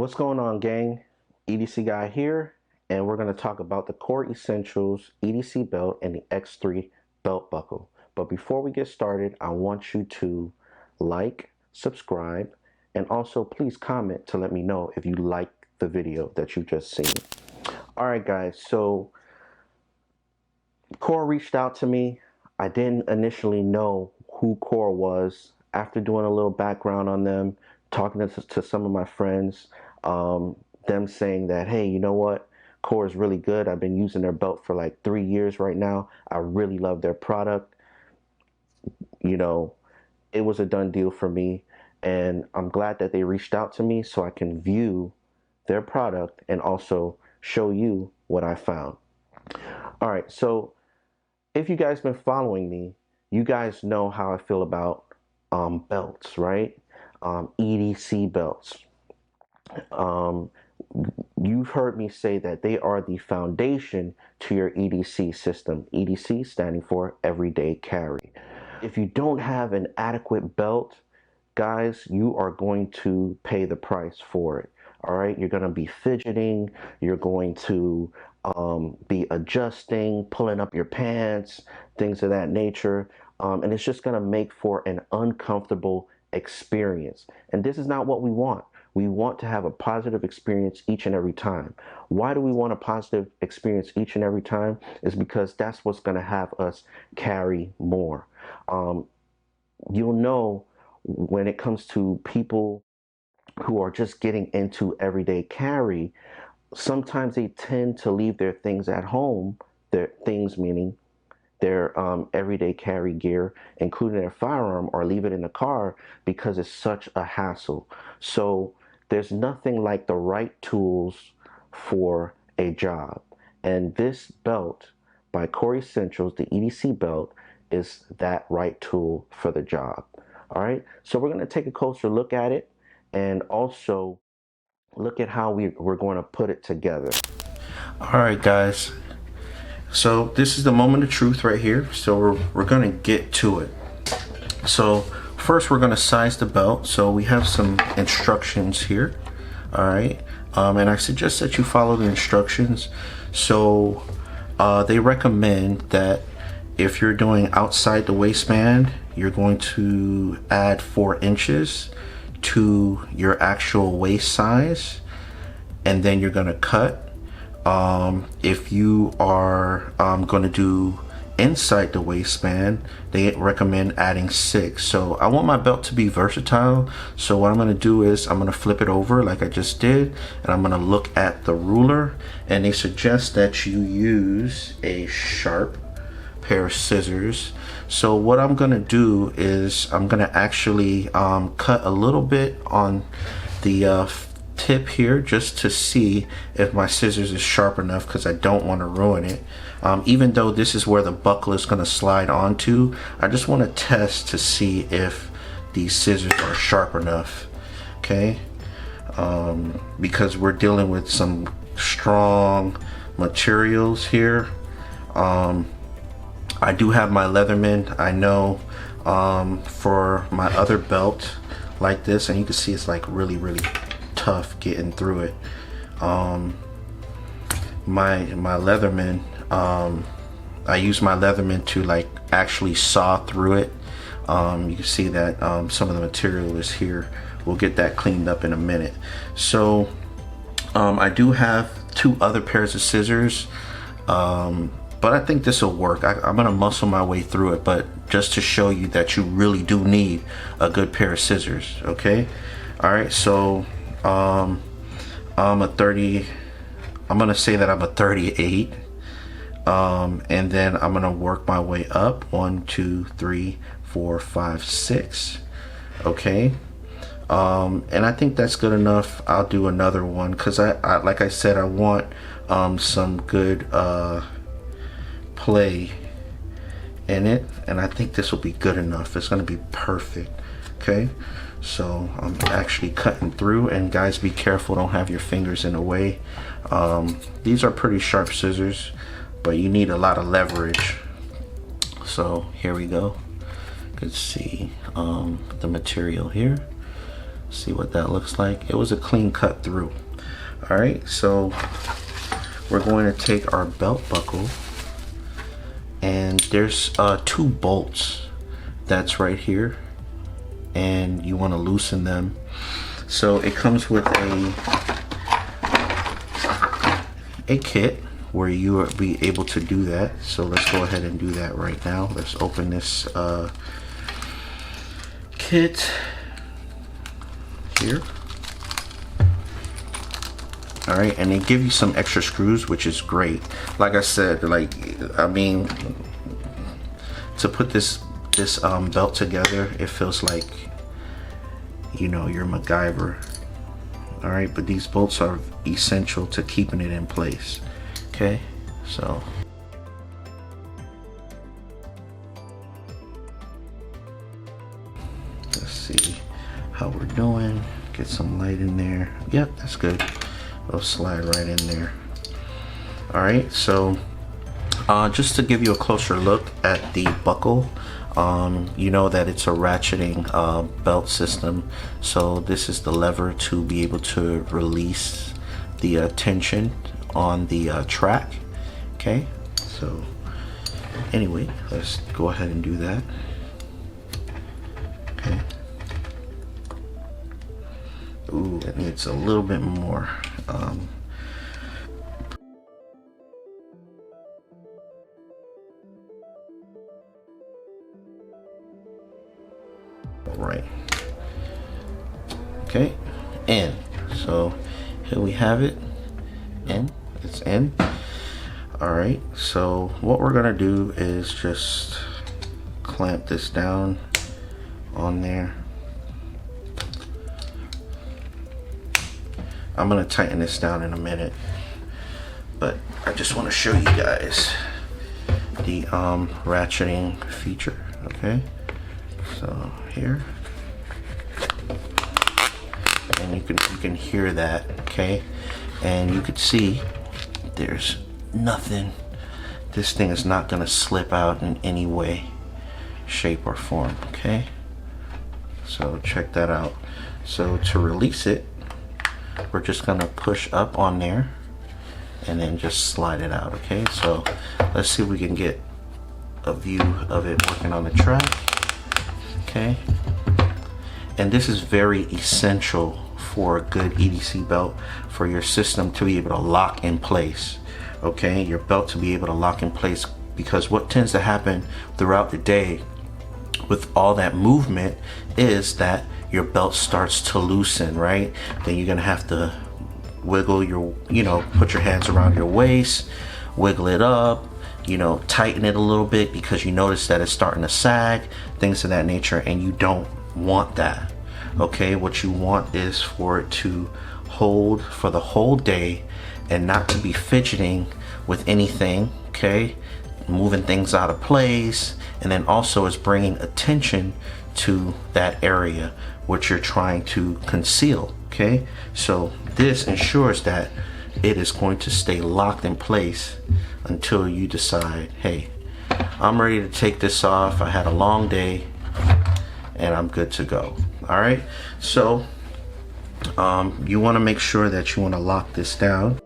What's going on, gang? EDC Guy here, and we're going to talk about the Core Essentials EDC belt and the X3 belt buckle. But before we get started, I want you to like, subscribe, and also please comment to let me know if you like the video that you just seen. All right, guys, so Core reached out to me. I didn't initially know who Core was. After doing a little background on them, talking to some of my friends, them saying that, hey, you know what? Core is really good. I've been using their belt for like 3 years right now. I really love their product. You know, it was a done deal for me. And I'm glad that they reached out to me so I can view their product and also show you what I found. All right, so if you guys been following me, you guys know how I feel about belts, right? EDC belts. You've heard me say that they are the foundation to your EDC system. EDC standing for everyday carry. If you don't have an adequate belt, guys, you are going to pay the price for it. All right, you're going to be fidgeting, you're going to be adjusting, pulling up your pants, things of that nature, and it's just going to make for an uncomfortable experience. And this is not what we want. We want to have a positive experience each and every time. Why do we want a positive experience each and every time? Is because that's what's going to have us carry more. You'll know when it comes to people who are just getting into everyday carry, sometimes they tend to leave their things at home, their things meaning their everyday carry gear, including their firearm, or leave it in the car because it's such a hassle. So there's nothing like the right tools for a job. And this belt by Core Essentials, the EDC belt, is that right tool for the job. All right, so we're going to take a closer look at it and also look at how we're going to put it together. All right, guys. So this is the moment of truth right here. So we're going to get to it. So first we're going to size the belt. So we have some instructions here. All right. And I suggest that you follow the instructions. So they recommend that if you're doing outside the waistband, you're going to add 4 inches to your actual waist size, and then you're going to cut. If you are going to do inside the waistband, they recommend adding 6. So I want my belt to be versatile. So what I'm going to do is I'm going to flip it over like I just did, and I'm going to look at the ruler, and they suggest that you use a sharp pair of scissors. So what I'm going to do is I'm going to actually cut a little bit on the tip here just to see if my scissors is sharp enough, because I don't want to ruin it. Even though this is where the buckle is going to slide onto, I just want to test to see if these scissors are sharp enough. Okay, because we're dealing with some strong materials here. I do have my Leatherman. I know for my other belt like this, and you can see it's like really tough getting through it. My Leatherman, I use my Leatherman to like actually saw through it. You can see that some of the material is here. We'll get that cleaned up in a minute. So I do have 2 other pairs of scissors, but I think this will work. I'm gonna muscle my way through it, but just to show you that you really do need a good pair of scissors. Okay, all right, so I'm gonna say that I'm a 38, and then I'm gonna work my way up. 1 2 3 4 5 6. Okay, and I think that's good enough. I'll do another one because I like I said, I want some good play in it, and I think this will be good enough. It's going to be perfect. Okay, so I'm actually cutting through, and guys, be careful, don't have your fingers in the way. These are pretty sharp scissors, but you need a lot of leverage. So here we go. You can see the material here. See what that looks like. It was a clean cut through. All right, so we're going to take our belt buckle, and there's 2 bolts that's right here, and you want to loosen them. So it comes with a kit where you will be able to do that. So let's go ahead and do that right now. Let's open this kit here. All right, and they give you some extra screws, which is great. Like I said, I mean, to put this belt together, it feels like, you know, you're MacGyver. All right, but these bolts are essential to keeping it in place. Okay, so let's see how we're doing. Get some light in there. Yep, that's good. It'll slide right in there. All right, so just to give you a closer look at the buckle, you know that it's a ratcheting belt system. So this is the lever to be able to release the tension on the track. Okay, so anyway, let's go ahead and do that. Okay. Ooh, it needs a little bit more. Right. Okay, in. So here we have it. In. It's in. All right. So what we're gonna do is just clamp this down on there. I'm gonna tighten this down in a minute, but I just want to show you guys the ratcheting feature. Okay, so here, and you can hear that. Okay, and you can see there's nothing. This thing is not gonna slip out in any way, shape, or form. Okay, so check that out. So to release it, we're just gonna push up on there and then just slide it out. Okay, so let's see if we can get a view of it working on the track. Okay, and this is very essential for a good EDC belt, for your system to be able to lock in place. Okay, your belt to be able to lock in place, because what tends to happen throughout the day with all that movement is that your belt starts to loosen, right? Then you're gonna have to wiggle your, put your hands around your waist, wiggle it up, tighten it a little bit because you notice that it's starting to sag, things of that nature, and you don't want that. Okay, what you want is for it to hold for the whole day and not to be fidgeting with anything. Okay, moving things out of place, and then also is bringing attention to that area which you're trying to conceal. Okay, so this ensures that it is going to stay locked in place until you decide, hey, I'm ready to take this off, I had a long day and I'm good to go. All right, so you want to make sure that you want to lock this down.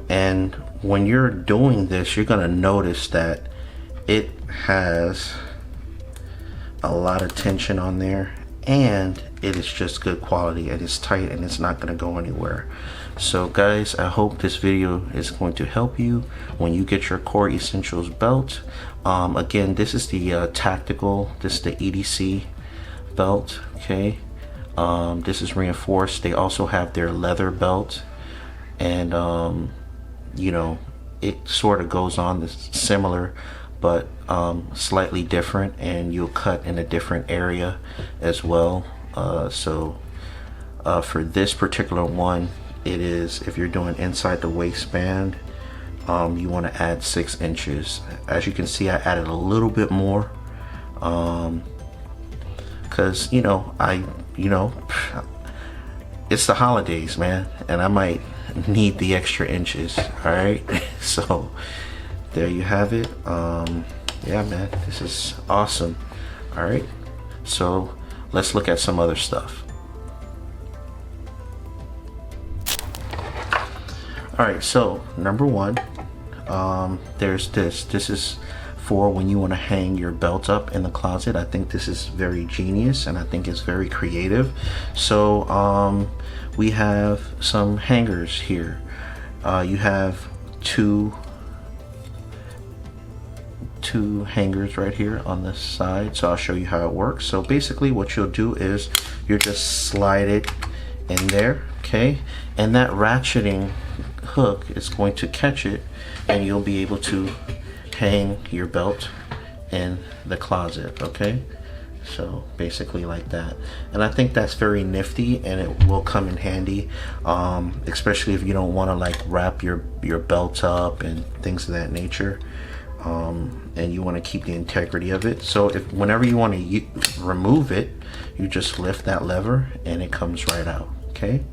And when you're doing this, you're gonna notice that it has a lot of tension on there, and it is just good quality, and it's tight, and it's not gonna go anywhere. So guys, I hope this video is going to help you when you get your Core Essentials belt. Again, this is the tactical, this is the EDC belt. Okay, this is reinforced. They also have their leather belt, and it sort of goes on this similar but slightly different, and you'll cut in a different area as well. So for this particular one, it is, if you're doing inside the waistband, you want to add 6 inches. As you can see, I added a little bit more it's the holidays, man, and I might need the extra inches. All right, so there you have it. Yeah, man, this is awesome. All right, so let's look at some other stuff. All right, so number one, there's this is for when you want to hang your belt up in the closet. I think this is very genius, and I think it's very creative. So we have some hangers here. You have two hangers right here on this side, so I'll show you how it works. So basically what you'll do is you just slide it in there, okay, and that ratcheting hook is going to catch it, and you'll be able to hang your belt in the closet. Okay, so basically like that, and I think that's very nifty, and it will come in handy, especially if you don't want to like wrap your belt up and things of that nature, and you want to keep the integrity of it. So if whenever you want to remove it, you just lift that lever and it comes right out. Okay,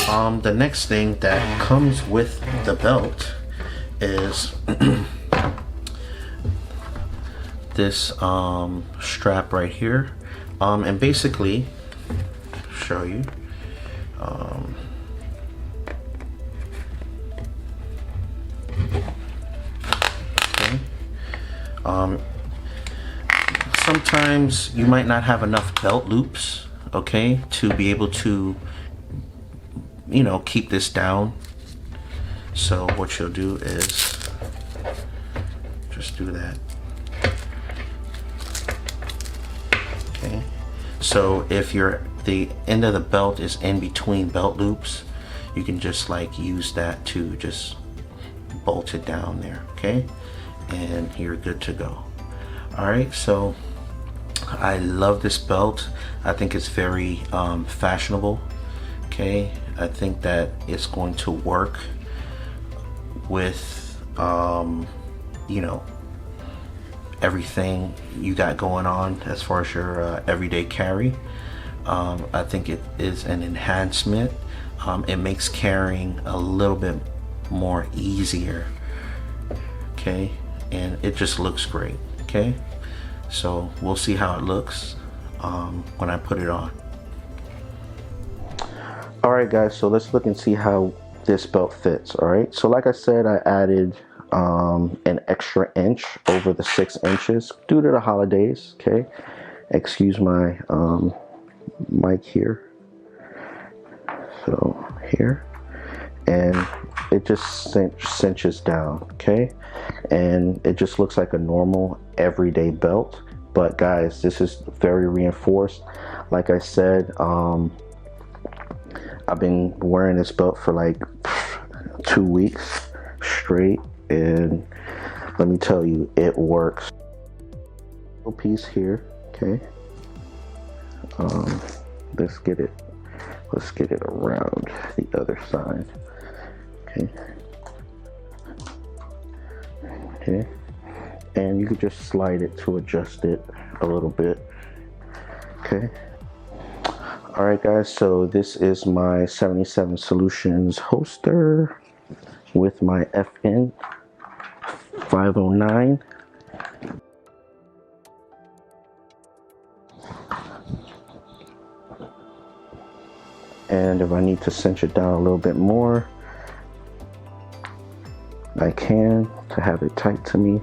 the next thing that comes with the belt is this strap right here, and basically show you, okay. Sometimes you might not have enough belt loops, okay, to be able to, you know, keep this down. So what you'll do is just do that. Okay, so if the end of the belt is in between belt loops, you can just like use that to just bolt it down there. Okay, and you're good to go. All right, so I love this belt. I think it's very fashionable. Okay, I think that it's going to work with you know, everything you got going on as far as your everyday carry. I think it is an enhancement. It makes carrying a little bit more easier. Okay, and it just looks great. Okay, so we'll see how it looks when I put it on. All right, guys, so let's look and see how this belt fits. All right, so like I said, I added an extra inch over the 6 inches due to the holidays. Okay, excuse my mic here. So here, and it just cinches down. Okay, and it just looks like a normal everyday belt. But guys, this is very reinforced. Like I said, I've been wearing this belt for like 2 weeks straight, and let me tell you, it works. Little piece here. Okay, let's get it around the other side. Okay, okay, and you could just slide it to adjust it a little bit. Okay, all right, guys, so this is my 77 Solutions holster with my FN 509. And if I need to cinch it down a little bit more, I can, to have it tight to me.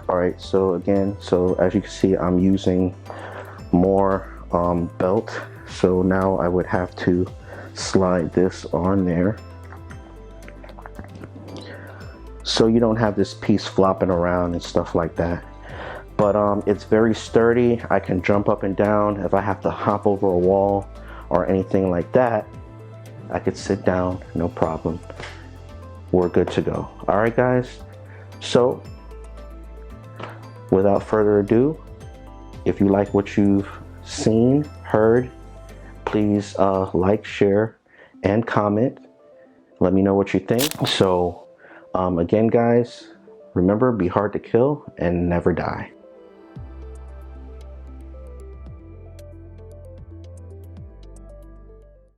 All right, so again, so as you can see, I'm using more belt. So now I would have to slide this on there, so you don't have this piece flopping around and stuff like that. But it's very sturdy. I can jump up and down. If I have to hop over a wall or anything like that, I could sit down, no problem. We're good to go. All right, guys, so without further ado, if you like what you've seen, heard, please like, share, and comment. Let me know what you think. So again, guys, remember, be hard to kill and never die.